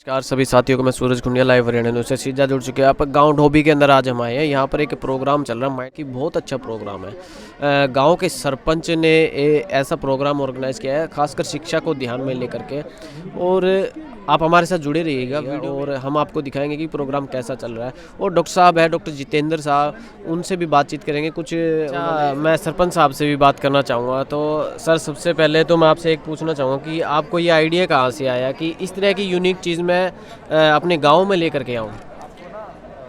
नमस्कार सभी साथियों को। मैं सूरज खुंडिया लाइव हरियाणा न्यूज़ से सीधा जुड़ चुके हैं। आप गांव ढोबी के अंदर आज हम आए हैं। यहाँ पर एक प्रोग्राम चल रहा है, माइंड की बहुत अच्छा प्रोग्राम है। गांव के सरपंच ने ऐसा प्रोग्राम ऑर्गेनाइज़ किया है, खासकर शिक्षा को ध्यान में लेकर के। और आप हमारे साथ जुड़े रहिएगा और हम आपको दिखाएंगे कि प्रोग्राम कैसा चल रहा है। और डॉक्टर साहब है, डॉक्टर जितेंद्र साहब, उनसे भी बातचीत करेंगे कुछ। मैं सरपंच साहब से भी बात करना चाहूँगा। तो सर, सबसे पहले तो मैं आपसे एक पूछना चाहूँगा कि आपको ये आइडिया कहाँ से आया कि इस तरह की यूनिक चीज़ मैं अपने गांव में लेकर के आऊँ?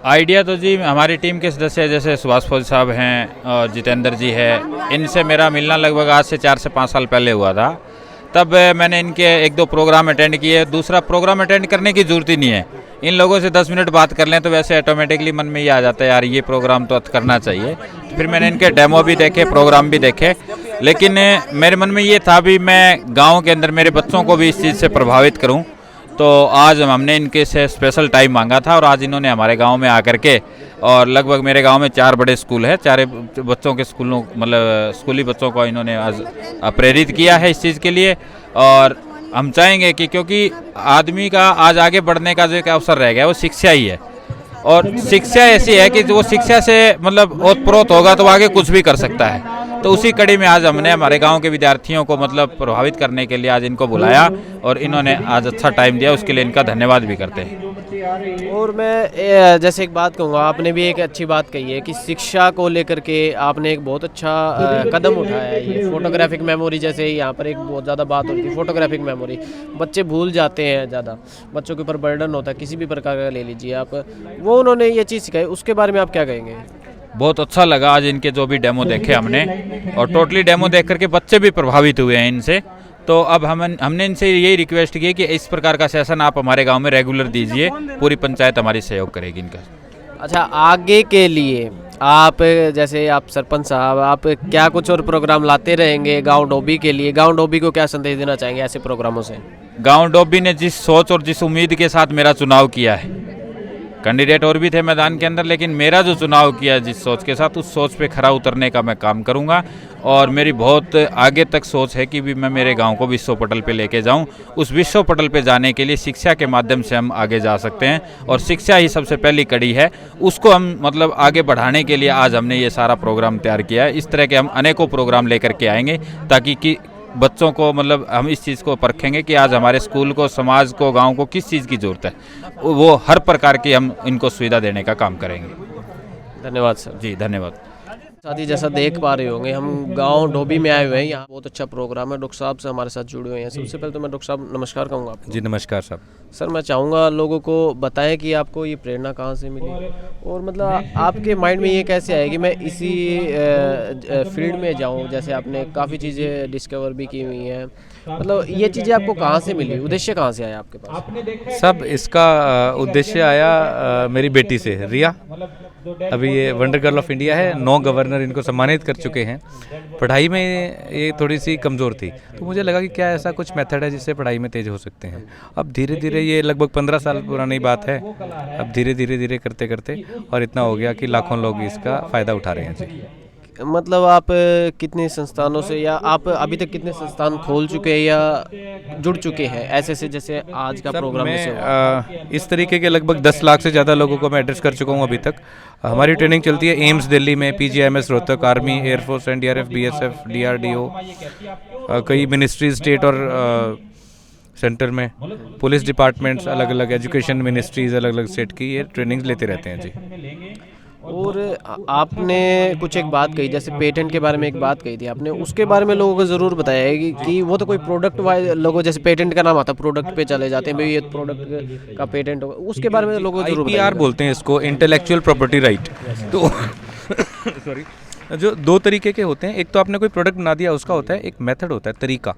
आइडिया तो जी हमारी टीम के सदस्य जैसे सुभाष फौज साहब हैं और जितेंद्र जी है, इनसे मेरा मिलना लगभग आज से 4 से 5 साल पहले हुआ था। तब मैंने इनके 1-2 प्रोग्राम अटेंड किए। दूसरा प्रोग्राम अटेंड करने की ज़रूरत ही नहीं है, इन लोगों से 10 मिनट बात कर लें तो वैसे ऑटोमेटिकली मन में ये आ जाता है यार ये प्रोग्राम तो करना चाहिए। तो फिर मैंने इनके डेमो भी देखे, प्रोग्राम भी देखे, लेकिन मेरे मन में ये था भी मैं गाँव के अंदर मेरे बच्चों को भी इस चीज़ से प्रभावित करूँ। तो आज हमने इनके से स्पेशल टाइम मांगा था और आज इन्होंने हमारे गांव में आकर के, और लगभग मेरे गांव में 4 बड़े स्कूल है, 4 बच्चों के स्कूलों मतलब स्कूली बच्चों को इन्होंने आज प्रेरित किया है इस चीज़ के लिए। और हम चाहेंगे कि क्योंकि आदमी का आज आगे बढ़ने का जो एक अवसर रह गया वो शिक्षा ही है, और शिक्षा ऐसी है कि वो शिक्षा से मतलब ओतप्रोत होगा तो आगे कुछ भी कर सकता है। तो उसी कड़ी में आज हमने हमारे गांव के विद्यार्थियों को मतलब प्रभावित करने के लिए आज इनको बुलाया और इन्होंने आज अच्छा टाइम दिया, उसके लिए इनका धन्यवाद भी करते हैं। और मैं जैसे एक बात कहूँगा, आपने भी एक अच्छी बात कही है कि शिक्षा को लेकर के आपने एक बहुत अच्छा कदम उठाया है। ये फोटोग्राफिक मेमोरी, जैसे यहाँ पर एक बहुत ज़्यादा बात होती है फोटोग्राफिक मेमोरी, बच्चे भूल जाते हैं ज़्यादा, बच्चों के ऊपर बर्डन होता है किसी भी प्रकार का, ले लीजिए आप, वो उन्होंने ये चीज़ सिखाई, उसके बारे में आप क्या कहेंगे? बहुत अच्छा लगा आज इनके जो भी डेमो देखे हमने, और टोटली डेमो देख करके बच्चे भी प्रभावित हुए हैं इनसे। तो अब हमने इनसे यही रिक्वेस्ट की कि इस प्रकार का सेशन आप हमारे गांव में रेगुलर दीजिए, पूरी पंचायत हमारी सहयोग करेगी इनका। अच्छा, आगे के लिए आप जैसे आप सरपंच साहब, आप क्या कुछ और प्रोग्राम लाते रहेंगे गांव डोबी के लिए? गांव डोबी को क्या संदेश देना चाहेंगे ऐसे प्रोग्रामों से? गांव डोबी ने जिस सोच और जिस उम्मीद के साथ मेरा चुनाव किया है, कैंडिडेट और भी थे मैदान के अंदर, लेकिन मेरा जो चुनाव किया जिस सोच के साथ, उस सोच पे खरा उतरने का मैं काम करूंगा। और मेरी बहुत आगे तक सोच है कि भी मैं मेरे गांव को विश्व पटल पे लेके जाऊं। उस विश्व पटल पे जाने के लिए शिक्षा के माध्यम से हम आगे जा सकते हैं, और शिक्षा ही सबसे पहली कड़ी है। उसको हम मतलब आगे बढ़ाने के लिए आज हमने ये सारा प्रोग्राम तैयार किया है। इस तरह के हम अनेकों प्रोग्राम लेकर के आएंगे ताकि कि बच्चों को मतलब हम इस चीज़ को परखेंगे कि आज हमारे स्कूल को, समाज को, गांव को किस चीज़ की ज़रूरत है, वो हर प्रकार की हम इनको सुविधा देने का काम करेंगे। धन्यवाद सर। जी धन्यवाद। साथी, जैसा देख पा रहे होंगे हम गांव डोबी में आए हुए हैं। यहाँ बहुत अच्छा प्रोग्राम है, डॉक्टर साहब से हमारे साथ जुड़े हुए हैं। सबसे पहले तो मैं डॉक्टर साहब नमस्कार कहूँगा आपको। जी नमस्कार साहब। सर, मैं चाहूँगा लोगों को बताएं कि आपको ये प्रेरणा कहाँ से मिली, और मतलब आपके माइंड में ये कैसे आया कि मैं इसी फील्ड में जाऊँ। जैसे आपने काफ़ी चीज़ें डिस्कवर भी की हुई हैं, मतलब ये चीज़ें आपको कहाँ से मिली, उद्देश्य कहाँ से आया आपके पास? सब इसका उद्देश्य आया मेरी बेटी से, रिया। अभी ये वंडर गर्ल ऑफ इंडिया है, 9 गवर्नर इनको सम्मानित कर चुके हैं। पढ़ाई में ये थोड़ी सी कमज़ोर थी, तो मुझे लगा कि क्या ऐसा कुछ मेथड है जिससे पढ़ाई में तेज हो सकते हैं। अब धीरे धीरे, ये लगभग 15 साल पुरानी बात है, अब धीरे धीरे करते करते और इतना हो गया कि लाखों लोग इसका फ़ायदा उठा रहे हैं। जी, मतलब आप कितने संस्थानों से, या आप अभी तक कितने संस्थान खोल चुके हैं या जुड़ चुके हैं ऐसे से, जैसे आज का प्रोग्राम मैं इस तरीके के लगभग 10 लाख से ज़्यादा लोगों को मैं एड्रेस कर चुका हूँ अभी तक। हमारी ट्रेनिंग चलती है एम्स दिल्ली में, PGIMS Rohtak, army, air force, NDRF, BSF, DRDO, कई मिनिस्ट्री स्टेट और सेंटर में, पुलिस डिपार्टमेंट्स, अलग अलग एजुकेशन मिनिस्ट्रीज अलग अलग स्टेट की ये ट्रेनिंग लेते रहते हैं। जी, और आपने कुछ एक बात कही, जैसे पेटेंट के बारे में एक बात कही थी आपने, उसके बारे में लोगों को ज़रूर बताया कि वो तो कोई प्रोडक्ट वाइज लोगों, जैसे पेटेंट का नाम आता है, प्रोडक्ट पे चले जाते हैं, भाई ये प्रोडक्ट का पेटेंट होगा, उसके बारे में लोगों को जरूर बताइए। IPR बोलते हैं इसको, इंटेलेक्चुअल प्रॉपर्टी राइट। तो सॉरी, जो 2 तरीके के होते हैं, एक तो आपने कोई प्रोडक्ट बना दिया, उसका होता है एक मेथड होता है, तरीका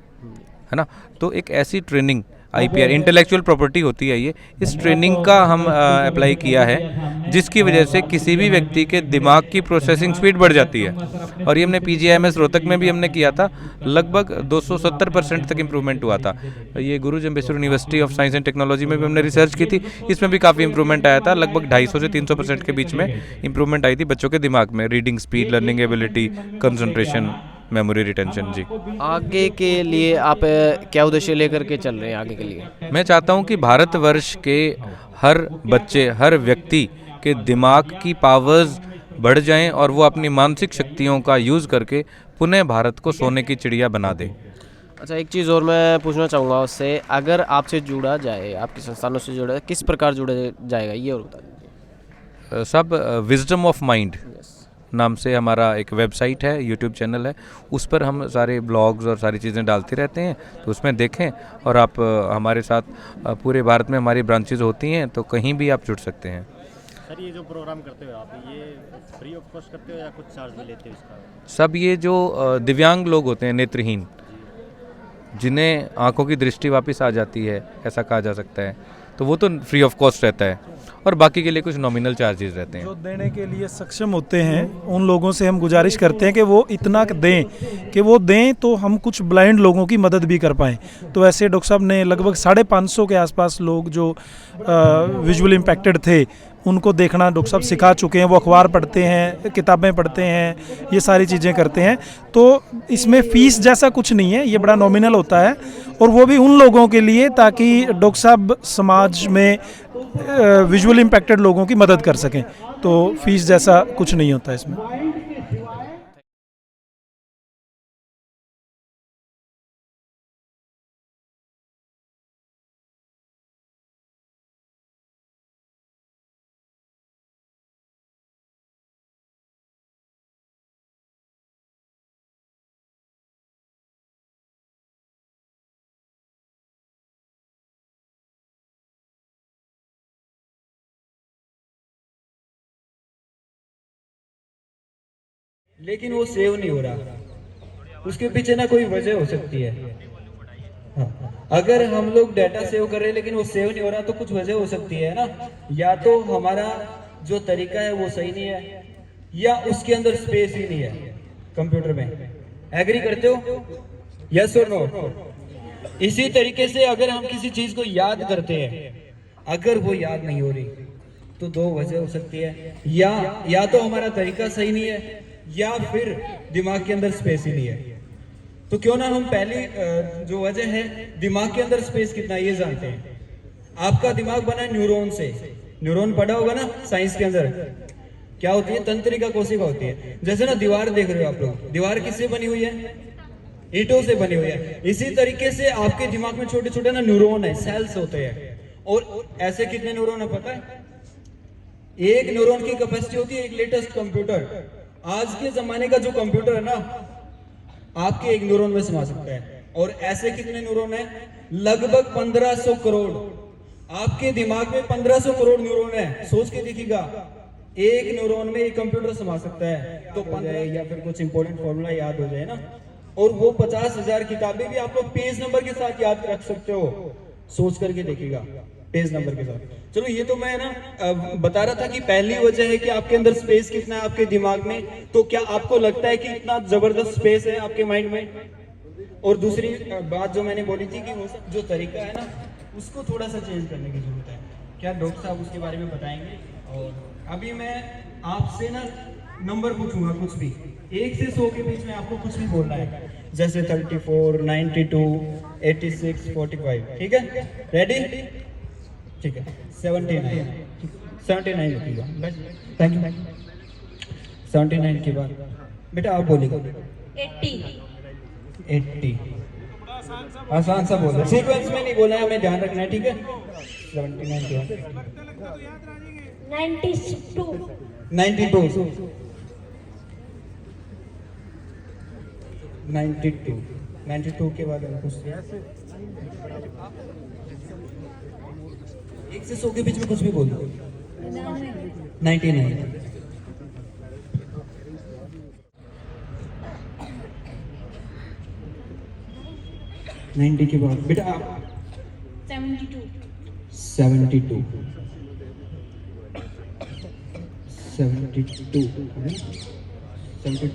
है ना। तो एक ऐसी ट्रेनिंग IPR इंटेलेक्चुअल प्रॉपर्टी होती है ये, इस ट्रेनिंग का हम अप्लाई किया है, जिसकी वजह से किसी भी व्यक्ति के दिमाग की प्रोसेसिंग स्पीड बढ़ जाती है। और ये हमने PGIMS रोहतक में भी हमने किया था, लगभग 270% तक इम्प्रूवमेंट हुआ था। ये गुरु Jambheshwar university of science and technology में भी हमने रिसर्च की थी, इसमें भी काफ़ी इंप्रूवमेंट आया था, लगभग 250 से 300% के बीच में इंप्रूवमेंट आई थी बच्चों के दिमाग में, reading speed, learning ability, concentration, memory retention. जी, आगे के लिए आप क्या उद्देश्य लेकर के चल रहे हैं आगे के लिए? मैं चाहता हूँ कि भारतवर्ष के हर बच्चे, हर व्यक्ति के दिमाग की पावर्स बढ़ जाएं और वो अपनी मानसिक शक्तियों का यूज़ करके पुनः भारत को सोने की चिड़िया बना दे। अच्छा, एक चीज़ और मैं पूछना चाहूँगा उससे, अगर आपसे जुड़ा जाए, आपके संस्थानों से जुड़ा जाए, किस प्रकार जुड़ा जाएगा ये और बता दीजिए। सब विजडम ऑफ माइंड नाम से हमारा एक वेबसाइट है, यूट्यूब चैनल है, उस पर हम सारे ब्लॉग्स और सारी चीज़ें डालते रहते हैं, तो उसमें देखें और आप हमारे साथ पूरे भारत में हमारी ब्रांचेज होती हैं, तो कहीं भी आप जुड़ सकते हैं। सर, ये जो प्रोग्राम करते हो आप, ये फ्री ऑफ कॉस्ट करते हो या कुछ चार्ज भी लेते हो इसका? सब ये जो दिव्यांग लोग होते हैं, नेत्रहीन, जिन्हें आंखों की दृष्टि वापस आ जाती है, ऐसा कहा जा सकता है, तो वो तो फ्री ऑफ कॉस्ट रहता है, और बाकी के लिए कुछ नॉमिनल चार्जेस रहते हैं। जो देने के लिए सक्षम होते हैं उन लोगों से हम गुजारिश करते हैं कि वो इतना दें कि वो दें तो हम कुछ ब्लाइंड लोगों की मदद भी कर पाएँ। तो ऐसे डॉक्टर साहब ने लगभग 550 के आसपास लोग जो विजुअल इम्पैक्टेड थे उनको देखना डॉक्टर साहब सिखा चुके हैं। वो अखबार पढ़ते हैं, किताबें पढ़ते हैं, ये सारी चीज़ें करते हैं। तो इसमें फ़ीस जैसा कुछ नहीं है, ये बड़ा नॉमिनल होता है, और वो भी उन लोगों के लिए ताकि डॉक्टर साहब समाज में विजुअल इम्पैक्टेड लोगों की मदद कर सकें। तो फीस जैसा कुछ नहीं होता इसमें। लेकिन वो सेव नहीं हो रहा, उसके पीछे ना कोई वजह हो सकती है। हाँ, अगर हम लोग डाटा सेव कर रहे हैं लेकिन वो सेव नहीं हो रहा तो कुछ वजह हो सकती है ना। या तो हमारा जो तरीका है वो सही नहीं है, या उसके अंदर स्पेस ही नहीं है कंप्यूटर में। एग्री करते हो? यस और नो? इसी तरीके से अगर हम किसी चीज को याद करते हैं, अगर वो याद नहीं हो रही तो दो वजह हो सकती है, या तो हमारा तरीका सही नहीं है, या फिर दिमाग के अंदर स्पेस ही नहीं है। तो क्यों ना हम पहली जो वजह है दिमाग के अंदर स्पेस कितना ये जानते हैं। आपका दिमाग बना न्यूरॉन से। न्यूरॉन पढ़ा होगा ना साइंस के अंदर, क्या होती है? तंत्रिका कोशिका होती है। जैसे ना दीवार देख रहे हो आप लोग, दीवार किससे बनी हुई है? ईंटों से बनी हुई है। इसी तरीके से आपके दिमाग में छोटे छोटे ना न्यूरॉन है, सेल्स होते हैं। और ऐसे कितने न्यूरॉन है पता है? एक न्यूरॉन की कैपेसिटी होती है एक लेटेस्ट कंप्यूटर। आज के जमाने का जो कंप्यूटर है ना, आपके एक न्यूरॉन में समा सकता है। और ऐसे कितने न्यूरॉन है? लगभग 1500 करोड़। आपके दिमाग में 1500 करोड़ न्यूरॉन है। सोच के देखिएगा, एक न्यूरॉन में एक कंप्यूटर समा सकता है। तो 15 या फिर कुछ इंपॉर्टेंट फॉर्मूला याद हो जाए ना, और वो 50,000 किताबें भी आप लोग पेज नंबर के साथ याद रख सकते हो। सोच करके देखिएगा पेज नंबर के साथ। चलो, ये तो मैं ना बता रहा था कि पहली वजह है कि आपके अंदर स्पेस कितना है आपके दिमाग में। तो क्या आपको लगता है कि इतना जबरदस्त स्पेस है आपके माइंड में? और दूसरी बात जो मैंने बोली थी कि वो जो तरीका है ना, उसको थोड़ा सा चेंज करने की जरूरत है। क्या डॉक्टर साहब उसके बारे में बताएंगे? और अभी मैं आपसे ना नंबर पूछूंगा, कुछ भी 1 से 100 के बीच में आपको कुछ भी बोलना है, जैसे 34, 92, 86, 45। ठीक है? रेडी? ठीक है। 79 लिखिएगा। Thank you. 79 के बाद बेटा आप बोलिएगा 80। आसान सा बोलना, सीक्वेंस में नहीं बोलना है, हमें ध्यान रखना है। ठीक है? 79 के बाद 92 92 के बाद हम कुछ 1 से 100 के बीच में कुछ भी बोल दो। 99 90 के बाद बेटा आप 72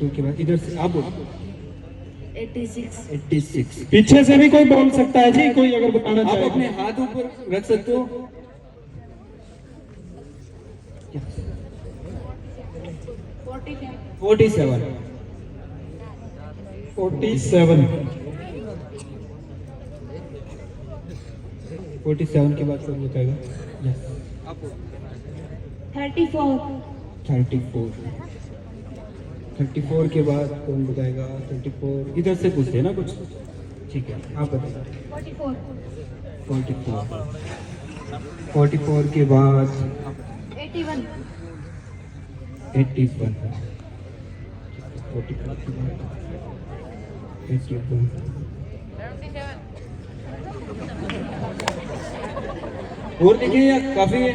के बाद इधर से आप बोलो 86। पीछे से भी कोई बोल सकता है जी, कोई अगर बताना आप चाहे। अपने हाथ ऊपर रख सकते हो। 47 47 47 के बाद कौन बताएगा? यस 34 34 के बाद कौन बताएगा? 34 इधर से पूछते हैं ना कुछ, ठीक है आप बताइए। 44 के बाद 81 81 44 के बाद 81 और देखिए यार काफी है।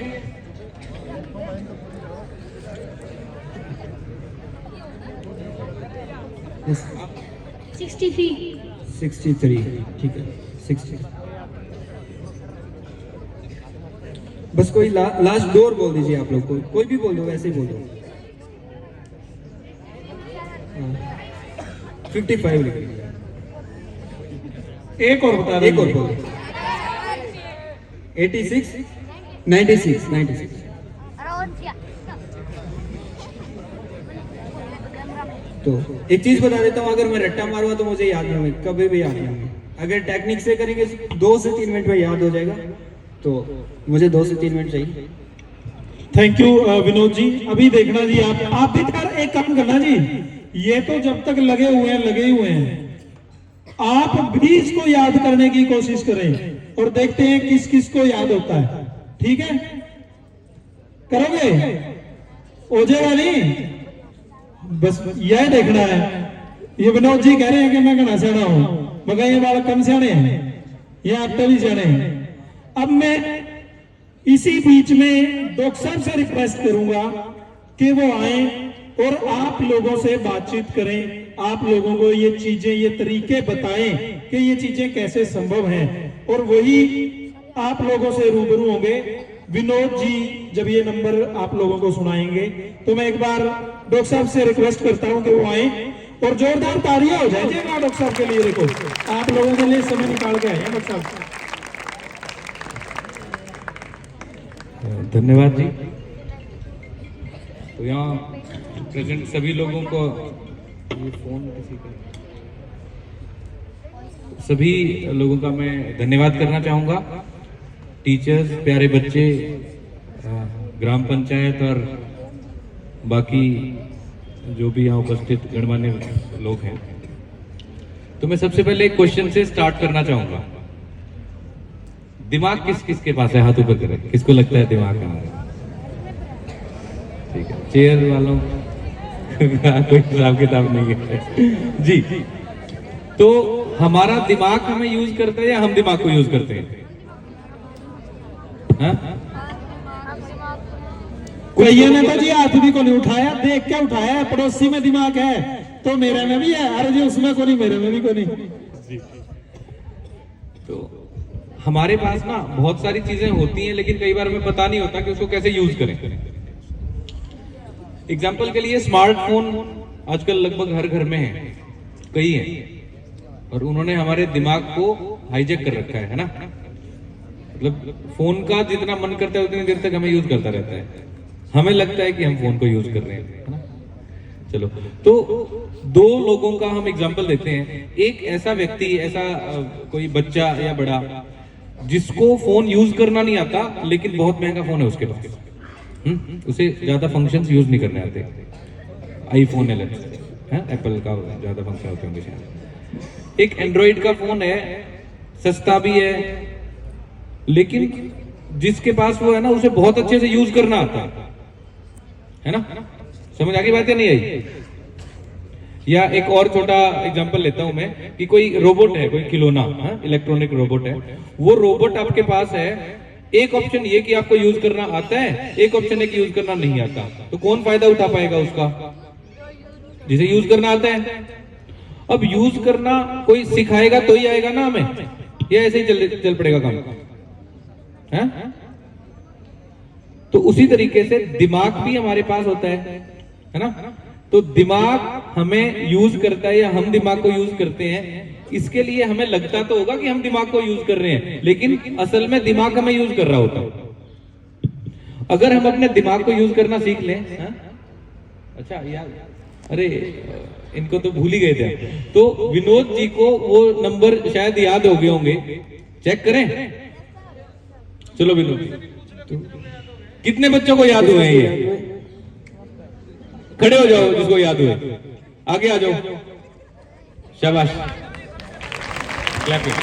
Yes. 63 ठीक है 60 बस कोई लास्ट दो और बोल दीजिए आप लोग, कोई भी बोल दो, वैसे ही बोल दो। 55 लिख लीजिए। एक और बता एक और बोल दो। 86 96 तो एक चीज बता देता हूँ, अगर मैं रट्टा मारूंगा तो मुझे याद नहीं होगी, कभी भी याद नहीं होगी। अगर टेक्निक से करेंगे 2 से 3 मिनट में याद हो जाएगा, तो मुझे 2 से 3 मिनट चाहिए। Thank you Vinod ji. अभी देखना जी, आप भी यार एक काम करना जी, ये तो जब तक लगे ही हुए हैं, आप भी इसको याद करने की कोशिश करें और देखते हैं किस किस को याद होता है। ठीक है, करोगे? ओजे वाली बस यह देखना है। ये विनोद जी कह रहे हैं कि मैं घना सियाना हूं, मगर ये बालक कम सियाने हैं, ये आप भी सियाने हैं। अब मैं इसी बीच में डॉक्टर साहब से रिक्वेस्ट करूंगा कि वो आए और आप लोगों से बातचीत करें, आप लोगों को ये चीजें, ये तरीके बताएं कि ये चीजें कैसे संभव हैं, और वही आप लोगों से रूबरू होंगे। विनोद जी जब ये नंबर आप लोगों को सुनाएंगे, तो मैं एक बार डॉक्टर साहब से रिक्वेस्ट करता हूं कि वो आए और जोरदार तालियां हो जाए डॉक्टर साहब के लिए। देखो आप लोगों के लिए समय निकाल के आए हैं डॉक्टर साहब। धन्यवाद जी। तो यहाँ प्रेजेंट सभी लोगों को, ये फोन किसी का, सभी लोगों का मैं धन्यवाद करना चाहूँगा। टीचर्स, प्यारे बच्चे, ग्राम पंचायत और बाकी जो भी यहाँ उपस्थित गणमान्य लोग हैं। तो मैं सबसे पहले एक क्वेश्चन से स्टार्ट करना चाहूँगा। दिमाग किस किस के पास है? हाथ ऊपर करें, किसको लगता है दिमाग कहाँ है? ठीक है, चेयर वालों कोई हिसाब किताब नहीं है जी। तो हमारा दिमाग हमें यूज करता है या हम दिमाग को यूज करते हैं? कोई ने तो जी हाथ भी को नहीं उठाया, देख के उठाया। पड़ोसी में दिमाग है तो मेरे में भी है, अरे जी उसमें को नहीं, मेरे में भी को नहीं। तो हमारे पास ना बहुत सारी चीजें होती हैं, लेकिन कई बार हमें पता नहीं होता कि उसको कैसे यूज करें। एग्जाम्पल के लिए स्मार्टफोन आजकल लगभग हर घर में है, कई है, और उन्होंने हमारे दिमाग को हाईजैक कर रखा है ना। मतलब फोन का जितना मन करता है उतनी देर तक हमें यूज करता रहता है, हमें लगता है कि हम फोन को यूज कर रहे हैं, है ना। चलो, तो 2 लोगों का हम एग्जाम्पल देते हैं। एक ऐसा व्यक्ति, ऐसा कोई बच्चा या बड़ा जिसको फोन यूज करना नहीं आता, लेकिन बहुत महंगा फोन है उसके पास, उसे ज्यादा फंक्शंस यूज नहीं करने आते। आईफोन 11 है, एप्पल का ज्यादा फंक्शन होते होंगे शायद। एक एंड्रॉइड का फोन है, सस्ता भी है, लेकिन जिसके पास वो है ना, उसे बहुत अच्छे से यूज करना आता है ना। समझ आ गई बात या नहीं आई? या एक और छोटा एग्जांपल लेता हूं मैं कि कोई रोबोट है, कोई खिलौना, इलेक्ट्रॉनिक रोबोट है। वो रोबोट आपके पास है, एक ऑप्शन ये कि आपको यूज करना आता है, एक ऑप्शन है कि यूज करना नहीं आता। तो कौन फायदा उठा पाएगा उसका? जिसे यूज करना आता है। अब यूज करना कोई सिखाएगा तो ही आएगा ना हमें, या ऐसे ही चल पड़ेगा काम है? तो उसी तरीके से दिमाग भी हमारे पास होता है ना। तो दिमाग हमें यूज करता है या हम दिमाग को यूज करते हैं, इसके लिए हमें लगता तो होगा कि हम दिमाग को यूज कर रहे हैं, लेकिन असल में दिमाग हमें यूज कर रहा होता है। अगर हम अपने दिमाग को यूज करना सीख लें, अच्छा यार अरे इनको तो भूल ही गए थे। तो विनोद जी को वो नंबर शायद याद हो गए होंगे, चेक करें। चलो विनोद जी, कितने बच्चों को याद हुए हैं ये? खड़े हो जाओ जिसको याद हुए, आगे आ जाओ, शाबाश, क्लैपिंग।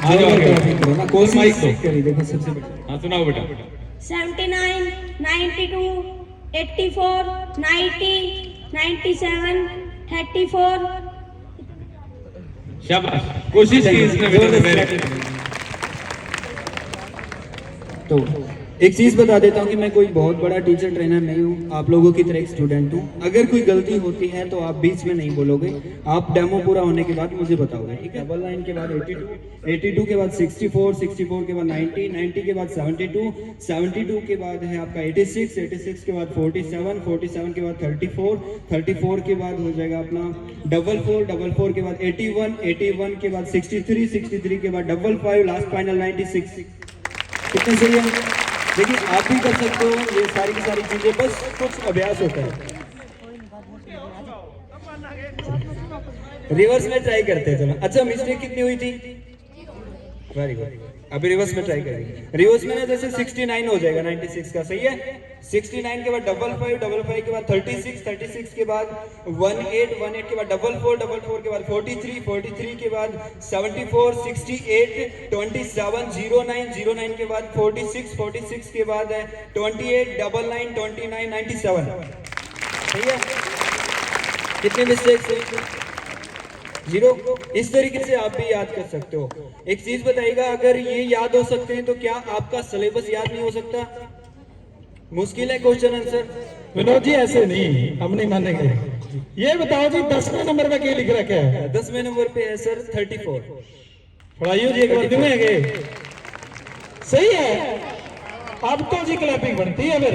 आ जाओ आगे, कौन माइक दो, हाँ सुनाओ बेटा। 79, 92, 84, 90, 97, 34। शाबाश, कोशिश की इसने बेटा। तो एक चीज बता देता हूँ कि मैं कोई बहुत बड़ा टीचर ट्रेनर नहीं हूँ, आप लोगों की तरह एक स्टूडेंट हूँ। अगर कोई गलती होती है तो आप बीच में नहीं बोलोगे, आप डेमो पूरा होने के बाद मुझे बताओगे, ठीक है। डबल लाइन के बाद 82, 82 के बाद 64, 64 के बाद 90, 90 के बाद 72, 72 के बाद है आपका 86, 86 के बाद 47, 47 के बाद 34, 34 के बाद हो जाएगा अपना 44, 44 के बाद 81, 81 के बाद 63, 63 के बाद 55, लास्ट फाइनल 96। कितने सही है? देखिए आप भी कर सकते हो ये सारी की सारी चीजें, बस कुछ अभ्यास होता है। रिवर्स में ट्राई करते हैं, चलो। अच्छा मिस्टेक कितनी हुई थी? वेरी गुड, अभी रिवर्स में ट्राई करेंगे। रिवर्स में ना जैसे 69 हो जाएगा 96 का, सही है। 69 के बाद 55, 55 के बाद 36, 36 के बाद 18, 18 के बाद 44, 44 के बाद 43, 43 के बाद 74, 68, 27, 09, 09 के बाद 46, 46 के बाद 28, 99, 29, 97। सही है? कितने मिस्टेक्स हुई? 0। इस तरीके से आप भी याद कर सकते हो। एक चीज बताइएगा, अगर ये याद हो सकते हैं तो क्या आपका सिलेबस याद नहीं हो सकता? मुश्किल है क्वेश्चन आंसर। विनोद जी ऐसे नहीं, हम नहीं मानेंगे। ये बताओ जी 10वें नंबर पे क्या लिख रखा है? 10वें नंबर पे है सर 34। पढ़ाइयो जी, एक बार दूंगे। सही है, अब तो जी क्लैपिंग बनती है फिर।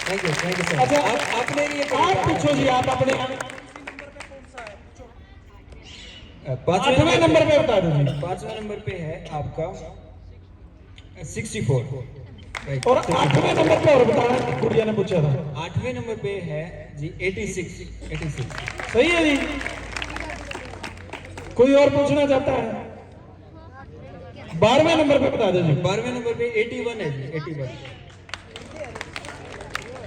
Thank you sir. अच्छा आपने ये आप पूछो जी, आप अपने 8वें नंबर पे बता दो जी। 5वें नंबर पे है आपका 64। और 8वें नंबर पे और बताया, गुड़िया ने पूछा था। 8वें नंबर पे है जी 86। 86 सही है जी। कोई और पूछना चाहता है? 12वें नंबर पे बता दो जी। 12वें नंबर पे 81 है जी, 81।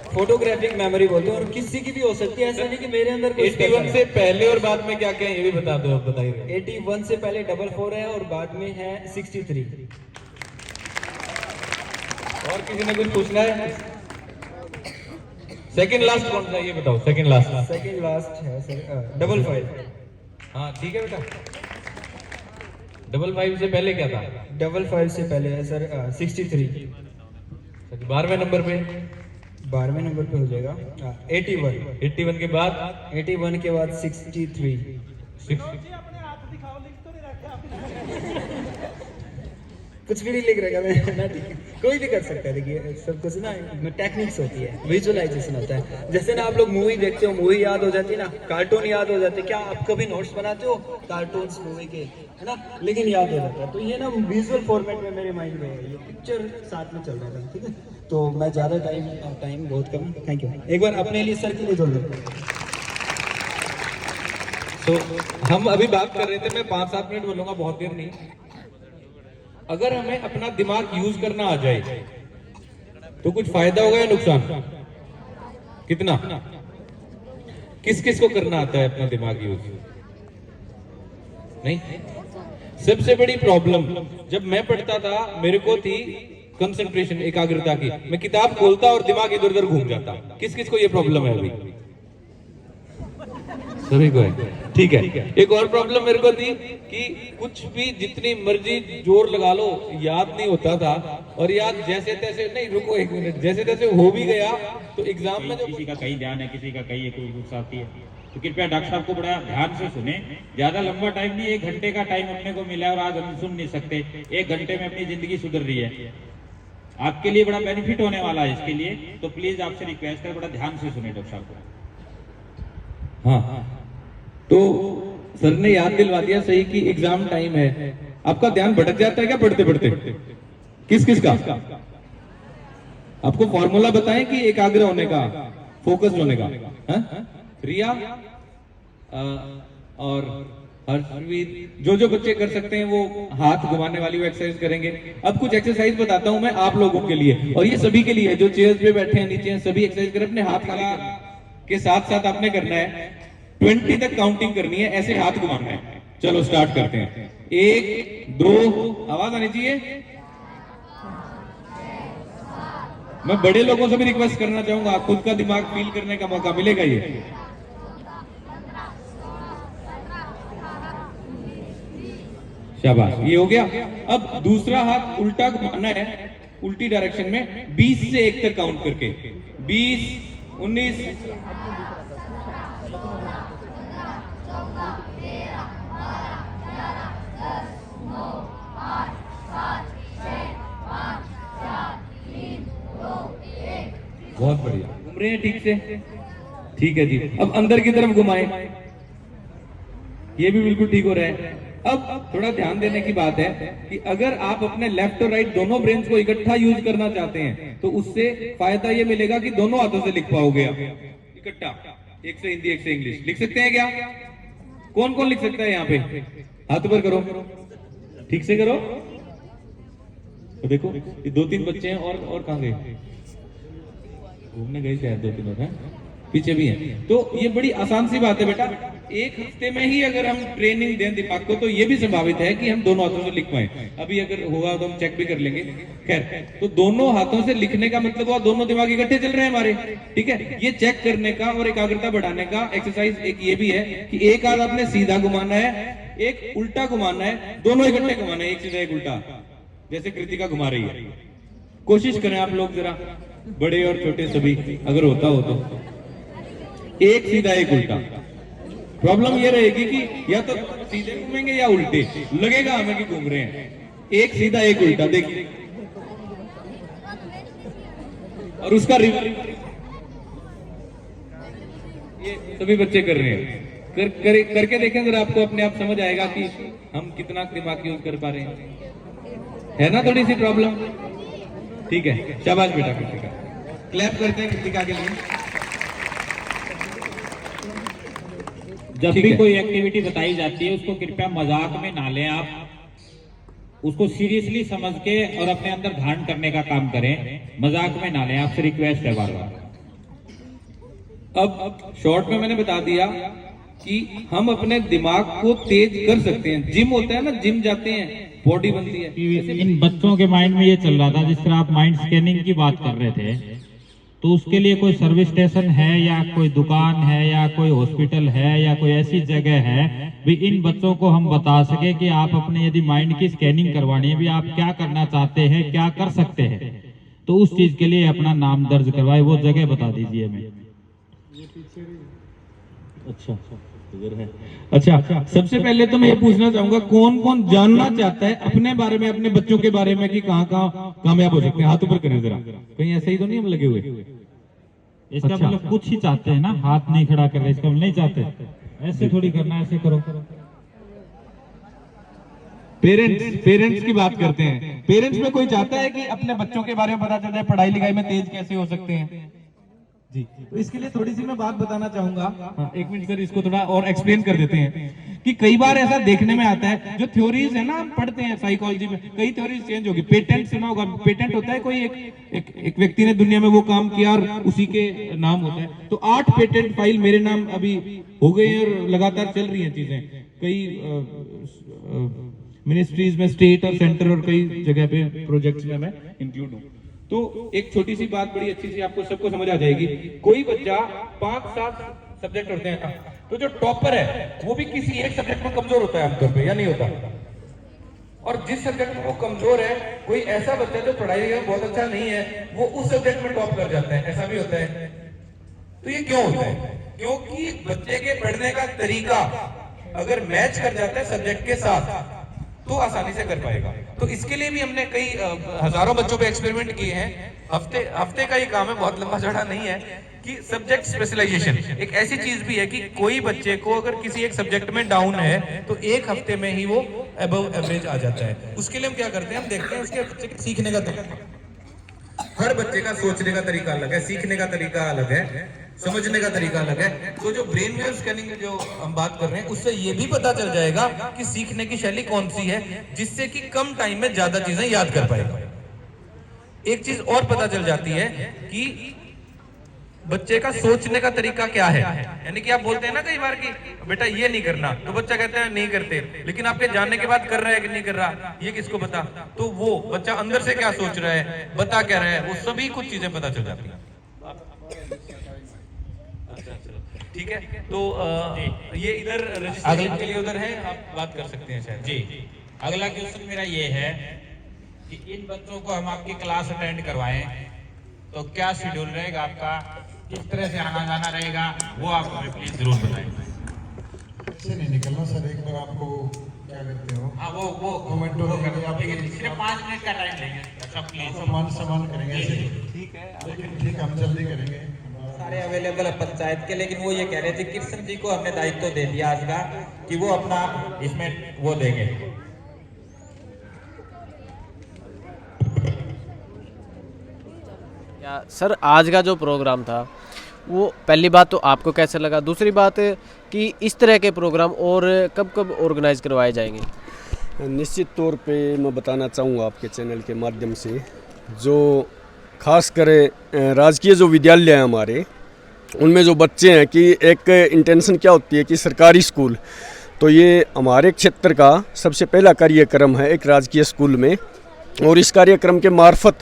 फोटोग्राफिक मेमोरी बोलते हैं, और किसी की भी हो सकती है, ऐसा नहीं कि मेरे अंदर कोई 81 से पहले और बाद में क्या क्या है ये भी बता दो, बताइए। 81 से पहले 44 है और बाद में है 63। और किसी ने कुछ पूछना है? सेकंड लास्ट कौन सा ये बताओ, सेकंड लास्ट। सेकंड लास्ट है सर 55। हाँ ठीक है बेटा। 55 से पहले क्या था? 55 से पहले है सर 63। 12वें नंबर पे? 12वें नंबर पे हो जाएगा 81। 81 के बाद? 81 के बाद 63। कुछ भी नहीं लिख रखा मैं ना, ठीक है, कोई भी कर सकता है। देखिए सब कुछ ना टेक्निक्स होती है, विजुअलाइजेशन होता है। जैसे ना आप लोग मूवी देखते हो, मूवी याद हो जाती है ना, कार्टून याद हो जाते हैं। क्या आप कभी नोट्स बनाते हो कार्टून्स मूवी के, है ना, लेकिन याद हो जाता है। तो ये ना विजुअल फॉर्मेट में मेरे माइंड में है, ये पिक्चर साथ में चल रहा था, ठीक है। तो मैं ज़्यादा टाइम बहुत कम। Thank you. एक बार अपने लिए सर के लिए जोड़ दो। तो हम अभी बात कर रहे थे, मैं 5-7 मिनट बोलूंगा, बहुत देर नहीं। अगर हमें अपना दिमाग यूज करना आ जाए तो कुछ फायदा होगा या नुकसान? कितना? किस किस को करना आता है अपना दिमाग यूज? नहीं। सबसे बड़ी प्रॉब्लम जब मैं पढ़ता था मेरे को थी कंसंट्रेशन, एकाग्रता की। मैं किताब खोलता और दिमाग इधर उधर घूम जाता। किस किस को ये प्रॉब्लम है अभी? सभी को है, ठीक है। एक और प्रॉब्लम मेरे को थी कि कुछ भी जितनी मर्जी जोर लगा लो याद नहीं होता था, और याद जैसे तैसे, नहीं रुको एक मिनट, जैसे तैसे हो भी गया तो एग्जाम में किसी का कहीं ध्यान है, किसी का कहीं कोई बुक्स आती है, तो कृपया डॉक्टर साहब को बड़ा ध्यान से सुने। ज्यादा लंबा टाइम नहीं, 1 घंटे का टाइम अपने को मिला है और आज हम सुन नहीं सकते। 1 घंटे में अपनी जिंदगी सुधर रही है, आपके लिए बड़ा बेनिफिट होने वाला है इसके लिए। तो प्लीज आपसे रिक्वेस्ट है, बड़ा ध्यान से सुने डॉक्टर साहब को। हाँ, तो सर ने याद दिलवा दिया सही कि एग्जाम टाइम है। आपका ध्यान भटक जाता है क्या पढ़ते पढ़ते? किस किस का? आपको फॉर्मूला बताएं कि एकाग्र होने का? फोकस्ड होने का। हाँ? रिया और हर्षवीर, जो बच्चे कर सकते हैं वो हाथ घुमाने वाली वो एक्सरसाइज करेंगे। अब कुछ एक्सरसाइज बताता हूं मैं आप लोगों के लिए, और ये सभी के लिए, जो चेयर्स पे बैठे हैं नीचे हैं, सभी एक्सरसाइज करें। अपने हाथ खाली के साथ साथ आपने करना है 20 तक काउंटिंग करनी है, ऐसे हाथ घुमाना है। चलो स्टार्ट करते हैं। 1 2, आवाज आनी चाहिए। मैं बड़े लोगों से भी रिक्वेस्ट करना चाहूंगा, खुद का दिमाग फील करने का मौका मिलेगा ये। शाबाश, ये हो गया। अब दूसरा हाथ उल्टा घुमाना है, उल्टी डायरेक्शन में 20 से 1 तक काउंट करके। 20 19 बहुत बढ़िया, घूम रहे हैं ठीक से। ठीक है जी, अब अंदर की तरफ घुमाएं, ये भी बिल्कुल ठीक हो रहा है। अब थोड़ा ध्यान देने की बात है कि अगर आप अपने लेफ्ट और राइट दोनों ब्रेन्स को इकट्ठा यूज करना चाहते हैं तो उससे फायदा ये मिलेगा कि दोनों हाथों से लिख पाओगे आप इकट्ठा। एक से हिंदी, एक से इंग्लिश लिख सकते हैं क्या? कौन कौन लिख सकता है यहाँ पे? हाथ ऊपर करो, ठीक से करो। तो देखो ये 2-3 बच्चे हैं, और कहाँ गए? घूमने गए शायद 2-3 और हैं, पीछे भी हैं। तो ये बड़ी आसान सी बात है बेटा, एक हफ्ते में ही अगर हम ट्रेनिंग दें दिमाग को तो ये भी संभावित है कि हम दोनों हाथों से लिख पाए। अभी अगर होगा तो हम चेक भी कर लेंगे। खैर, तो दोनों हाथों से लिखने का मतलब हुआ दोनों दिमाग इकट्ठे चल रहे हैं हमारे, ठीक है। ये चेक करने का और एकाग्रता बढ़ाने का एक्सरसाइज एक ये भी है कि एक हाथ आपने सीधा घुमाना है, एक उल्टा घुमाना है, दोनों इकट्ठे घुमाना है, एक सीधा एक उल्टा, जैसे कृतिका घुमा रही है। कोशिश करें आप लोग जरा, बड़े और छोटे सभी, अगर होता हो तो। एक सीधा एक उल्टा। प्रॉब्लम ये रहेगी कि या तो सीधे घूमेंगे या उल्टे, लगेगा हमें कि घूम रहे हैं। एक सीधा एक उल्टा, देखिए, और उसका रिवर्स। ये सभी बच्चे कर रहे हैं। करके देखें जरा, आपको अपने आप समझ आएगा कि हम कितना दिमाग यूज कर पा रहे हैं। है ना थोड़ी सी प्रॉब्लम? ठीक है, शाबाश बेटा कृतिका। क्लैप करते हैं कृतिका के लिए। जब भी कोई एक्टिविटी बताई जाती है उसको कृपया मजाक में ना लें, आप उसको सीरियसली समझ के और अपने अंदर धारण करने का काम करें, मजाक में ना लें। आपसे रिक्वेस्ट है बार बार। अब शॉर्ट में मैंने बता दिया कि हम अपने दिमाग को तेज कर सकते हैं। जिम होता है ना, जिम जाते हैं, बॉडी बनती है। इन बच्चों के माइंड में ये चल रहा था, जिस तरह आप माइंड स्कैनिंग की बात कर रहे थे, तो उसके लिए कोई सर्विस स्टेशन है या कोई दुकान है या कोई हॉस्पिटल है या कोई ऐसी जगह है भी इन बच्चों को हम बता सके कि आप अपने यदि माइंड की स्कैनिंग करवानी है भी, आप क्या करना चाहते हैं, क्या कर सकते हैं, तो उस चीज के लिए अपना नाम दर्ज करवाए, वो जगह बता दीजिए हमें। अच्छा, सबसे पहले तो मैं ये पूछना चाहूंगा, कौन कौन जानना चाहता है अपने बारे में, अपने बच्चों के बारे में कि कहाँ कहाँ कामयाब हो सकते हैं? हाथ ऊपर करें जरा, कहीं ऐसे ही तो नहीं हम लगे हुए? इसका मतलब कुछ ही चाहते हैं ना, हाथ नहीं खड़ा कर रहे, इसका मतलब नहीं चाहते। ऐसे थोड़ी करना, ऐसे करो। पेरेंट्स की बात करते हैं। पेरेंट्स में कोई चाहता है कि अपने बच्चों के बारे में पता चल जाए, पढ़ाई लिखाई में तेज कैसे हो सकते हैं जी? तो इसके लिए थोड़ी सी मैं बात बताना चाहूंगा। हाँ, 1 मिनट सर, इसको थोड़ा और एक्सप्लेन कर देते हैं कि कई बार ऐसा देखने में आता है, जो थ्योरीज है ना, हम पढ़ते हैं साइकोलॉजी में, कई थ्योरीज चेंज होगी। पेटेंट सुना होगा, पेटेंट होता है कोई एक व्यक्ति ने दुनिया में वो काम किया और उसी के नाम होता है। तो 8 पेटेंट फाइल मेरे नाम अभी हो गई और लगातार चल रही है चीजें। कई मिनिस्ट्रीज में, स्टेट और सेंटर और कई जगह पे प्रोजेक्ट्स में मैं इंक्लूड हूँ। तो एक छोटी सी बात बड़ी अच्छी सी आपको सबको समझ आ जाएगी। कोई बच्चा 5-7 सब्जेक्ट होते हैं, तो जो टॉपर है वो भी किसी एक सब्जेक्ट में कमजोर होता है आमतौर पे, या नहीं होता? और जिस सब्जेक्ट में वो कमजोर है, कोई ऐसा बच्चा जो पढ़ाई में बहुत अच्छा नहीं है, वो उस सब्जेक्ट में टॉप कर जाता है, ऐसा भी होता है। तो ये क्यों होता है? क्योंकि बच्चे के पढ़ने का तरीका अगर मैच कर जाता है सब्जेक्ट के साथ तो आसानी से कर पाएगा। तो इसके लिए भी हमने कई हजारों बच्चों पे एक्सपेरिमेंट किए हैं। हफ्ते का ये काम है, बहुत लंबा चौड़ा नहीं है। कि सब्जेक्ट स्पेशलाइजेशन एक ऐसी चीज भी है कि कोई बच्चे को अगर किसी एक सब्जेक्ट में डाउन है तो 1 हफ्ते में ही वो अबव एवरेज आ जाता है। उसके लिए हम क्या करते हैं, हम देखते हैं उसके बच्चे के सीखने का तरीका। हर बच्चे का सोचने का तरीका अलग है, सीखने का तरीका अलग है, समझने का तरीका अलग है। तो जो ब्रेन वेव स्कैनिंग जो हम बात कर रहे हैं उससे ये भी पता चल जाएगा कि सीखने की शैली कौन सी है, जिससे कि कम टाइम में ज्यादा चीजें याद कर पाएगा। एक चीज और पता चल जाती है कि बच्चे का सोचने का तरीका क्या है। यानी कि आप बोलते हैं ना कई बार कि बेटा ये नहीं करना, तो बच्चा कहता है नहीं करते, लेकिन आपके जानने के बाद कर रहा है कि नहीं कर रहा ये किसको पता। तो वो बच्चा अंदर से क्या सोच रहा है, बता क्या रहा है, वो सभी कुछ चीजें पता चल जाती है। ठीक है, तो ये इधर रजिस्ट्रेशन के लिए उधर है, आप बात कर सकते हैं शायद। जी, अगला क्वेश्चन मेरा ये है कि इन बच्चों को हम आपकी क्लास अटेंड करवाएं तो क्या शेड्यूल रहेगा आपका, किस तरह से आना जाना रहेगा, वो आप हमें प्लीज जरूर बताएं। से नहीं निकलना सर, एक बार आपको क्या करते हो, हाँ वो मोमेंटो सिर्फ 5 मिनट का टाइम लेंगे। अच्छा प्लीज सामान करेंगे। ठीक है, लेकिन ठीक है, हम जल्दी करेंगे। सारे अवेलेबल है पंचायत के, लेकिन वो ये कह रहे थे कृष्ण जी को हमने दायित्व दे दिया आज का कि वो अपना इसमें वो देंगे। या सर आज का जो प्रोग्राम था वो पहली बात तो आपको कैसे लगा, दूसरी बात कि इस तरह के प्रोग्राम और कब कब ऑर्गेनाइज करवाए जाएंगे? निश्चित तौर पे मैं बताना चाहूँगा आपके चैनल के माध्यम से, जो खास कर राजकीय जो विद्यालय हैं हमारे, उनमें जो बच्चे हैं कि एक इंटेंशन क्या होती है कि सरकारी स्कूल, तो ये हमारे क्षेत्र का सबसे पहला कार्यक्रम है एक राजकीय स्कूल में। और इस कार्यक्रम के मार्फत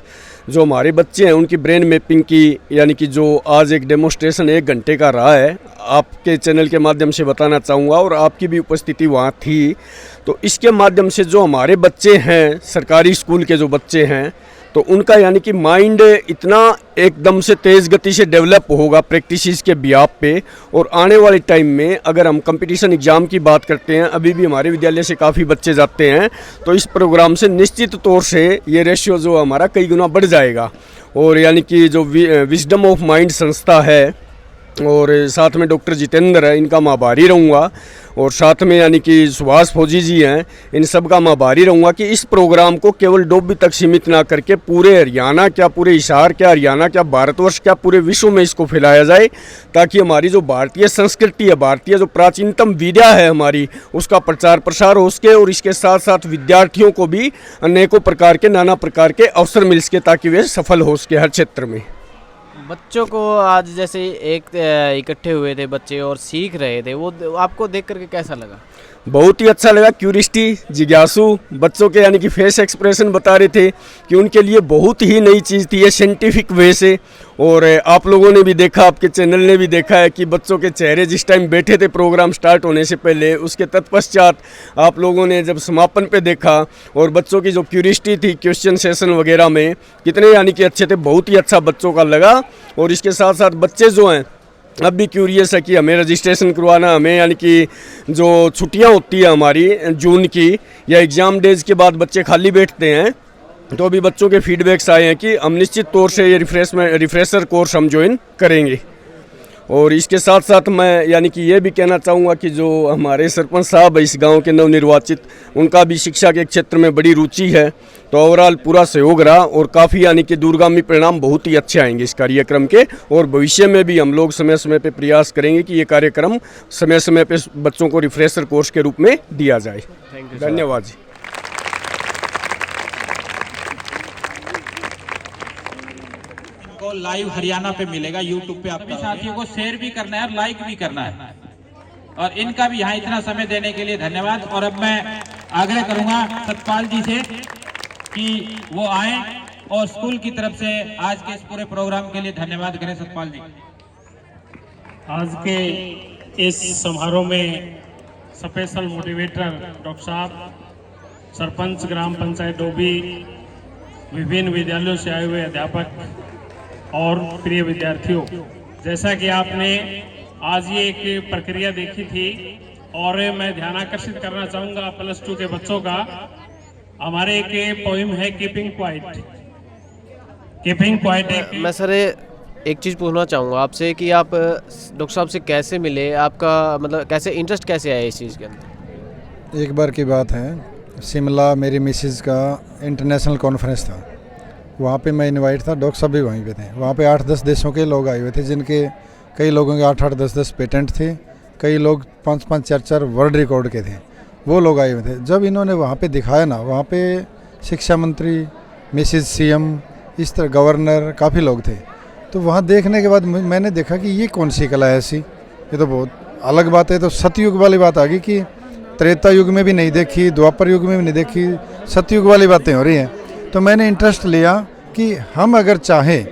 जो हमारे बच्चे हैं उनकी ब्रेन मैपिंग की, यानी कि जो आज एक डेमोस्ट्रेशन 1 घंटे का रहा है, आपके चैनल के माध्यम से बताना चाहूँगा और आपकी भी उपस्थिति वहाँ थी। तो इसके माध्यम से जो हमारे बच्चे हैं, सरकारी स्कूल के जो बच्चे हैं, तो उनका यानी कि माइंड इतना एकदम से तेज़ गति से डेवलप होगा प्रैक्टिसेस के बिहाफ पे। और आने वाले टाइम में अगर हम कंपटीशन एग्ज़ाम की बात करते हैं, अभी भी हमारे विद्यालय से काफ़ी बच्चे जाते हैं, तो इस प्रोग्राम से निश्चित तौर से ये रेशियो जो हमारा कई गुना बढ़ जाएगा। और यानी कि जो विजडम ऑफ माइंड संस्था है और साथ में डॉक्टर जितेंद्र है, इनका मैं आभारी रहूँगा। और साथ में यानी कि सुभाष फौजी जी हैं, इन सब का मैं आभारी रहूँगा कि इस प्रोग्राम को केवल डोभी तक सीमित ना करके पूरे हरियाणा क्या, पूरे हिसार क्या, हरियाणा क्या, भारतवर्ष क्या, पूरे विश्व में इसको फैलाया जाए, ताकि हमारी जो भारतीय संस्कृति है, भारतीय जो प्राचीनतम विद्या है हमारी, उसका प्रचार प्रसार हो सके। और इसके साथ साथ विद्यार्थियों को भी अनेकों प्रकार के, नाना प्रकार के अवसर मिल सके ताकि वे सफल हो सके हर क्षेत्र में। बच्चों को आज जैसे एक इकट्ठे हुए थे बच्चे और सीख रहे थे, वो आपको देख करके कैसा लगा? बहुत ही अच्छा लगा। क्यूरियोसिटी, जिज्ञासु बच्चों के यानी कि फेस एक्सप्रेशन बता रहे थे कि उनके लिए बहुत ही नई चीज़ थी ये साइंटिफिक वे से। और आप लोगों ने भी देखा, आपके चैनल ने भी देखा है कि बच्चों के चेहरे जिस टाइम बैठे थे प्रोग्राम स्टार्ट होने से पहले, उसके तत्पश्चात आप लोगों ने जब समापन पे देखा और बच्चों की जो क्यूरियोसिटी थी क्वेश्चन सेशन वगैरह में, कितने यानी कि अच्छे थे, बहुत ही अच्छा बच्चों का लगा। और इसके साथ साथ बच्चे जो हैं अब भी क्यूरियस है कि हमें रजिस्ट्रेशन करवाना, हमें यानी कि जो छुट्टियां होती है हमारी जून की या एग्ज़ाम डेज के बाद बच्चे खाली बैठते हैं, तो अभी बच्चों के फीडबैक्स आए हैं कि हम निश्चित तौर से ये रिफ्रेशर कोर्स हम ज्वाइन करेंगे। और इसके साथ साथ मैं यानी कि ये भी कहना चाहूँगा कि जो हमारे सरपंच साहब है इस गांव के नवनिर्वाचित, उनका भी शिक्षा के क्षेत्र में बड़ी रुचि है, तो ओवरऑल पूरा सहयोग रहा और काफ़ी यानी कि दूरगामी परिणाम बहुत ही अच्छे आएंगे इस कार्यक्रम के। और भविष्य में भी हम लोग समय समय पे प्रयास करेंगे कि ये कार्यक्रम समय समय पे बच्चों को रिफ्रेशर कोर्स के रूप में दिया जाए। धन्यवाद जी। लाइव हरियाणा पे मिलेगा, यूट्यूब पे आपके साथियों को शेयर भी करना है और लाइक भी करना है। और इनका भी यहाँ इतना समय देने के लिए धन्यवाद। और अब मैं आग्रह करूंगा सतपाल जी से कि वो आए और स्कूल की तरफ से आज के इस पूरे प्रोग्राम के लिए धन्यवाद करें। सतपाल जी, आज के इस समारोह में स्पेशल मोटिवेटर डॉक्टर साहब, सरपंच ग्राम पंचायत डोभी, विभिन्न विद्यालयों से आए हुए अध्यापक और प्रिय विद्यार्थियों, जैसा कि आपने आज ये एक प्रक्रिया देखी थी और मैं ध्यान आकर्षित करना चाहूँगा +2 के बच्चों का। हमारे एक पोइम है कीपिंग क्वाइट। कीपिंग क्वाइट मैं सर एक चीज़ पूछना चाहूँगा आपसे कि आप डॉक्टर साहब से कैसे मिले, आपका मतलब कैसे इंटरेस्ट कैसे आया इस चीज़ के अंदर? एक बार की बात है, शिमला मेरी मिसेज का इंटरनेशनल कॉन्फ्रेंस था वहाँ पे मैं इनवाइट था, डॉक्टर साहब भी वहीं पे थे। वहाँ पे 8-10 देशों के लोग आए हुए थे, जिनके कई लोगों के 8-8, 10-10 पेटेंट थे, कई लोग 5-5, 4-4 वर्ल्ड रिकॉर्ड के थे, वो लोग आए हुए थे। जब इन्होंने वहाँ पे दिखाया ना, वहाँ पे शिक्षा मंत्री, मिसेज सीएम, इस तरह गवर्नर, काफ़ी लोग थे। तो वहाँ देखने के बाद मैंने देखा कि ये कौन सी कला है ऐसी, ये तो बहुत अलग बात है। तो सतयुग वाली बात आ गई कि त्रेता युग में भी नहीं देखी, द्वापर युग में भी नहीं देखी, सतयुग वाली बातें हो रही हैं। तो मैंने इंटरेस्ट लिया कि हम अगर चाहें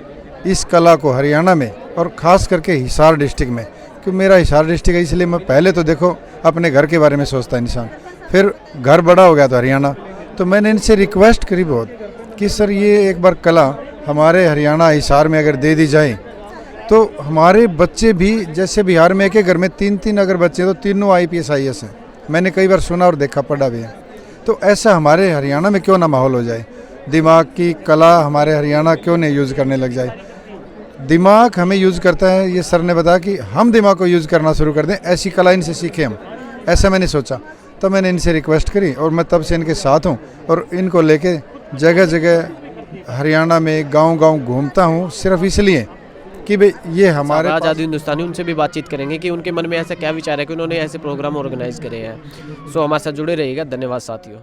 इस कला को हरियाणा में, और ख़ास करके हिसार डिस्ट्रिक्ट में, क्योंकि मेरा हिसार डिस्ट्रिक्ट है, इसलिए मैं पहले तो देखो अपने घर के बारे में सोचता इंसान, फिर घर बड़ा हो गया तो हरियाणा। तो मैंने इनसे रिक्वेस्ट करी बहुत कि सर ये एक बार कला हमारे हरियाणा हिसार में अगर दे दी जाए तो हमारे बच्चे भी, जैसे बिहार में एक घर में 3-3 अगर बच्चे हैं तो तीनों IPS IAS हैं। मैंने कई बार सुना और देखा, पढ़ा भी है। तो ऐसा हमारे हरियाणा में क्यों ना माहौल हो जाए, दिमाग की कला हमारे हरियाणा क्यों नहीं यूज़ करने लग जाए। दिमाग हमें यूज़ करता है, ये सर ने बताया कि हम दिमाग को यूज़ करना शुरू कर दें, ऐसी कला इनसे सीखें हम, ऐसा मैंने सोचा। तो मैंने इनसे रिक्वेस्ट करी और मैं तब से इनके साथ हूँ और इनको लेके जगह जगह हरियाणा में गांव-गांव घूमता हूँ, सिर्फ इसलिए कि भाई ये हमारे आज़ाद हिंदुस्तानी, उनसे भी बातचीत करेंगे कि उनके मन में ऐसा क्या विचार है कि उन्होंने ऐसे प्रोग्राम ऑर्गेनाइज करे हैं। सो हमारे साथ जुड़े रहिएगा। धन्यवाद साथियों।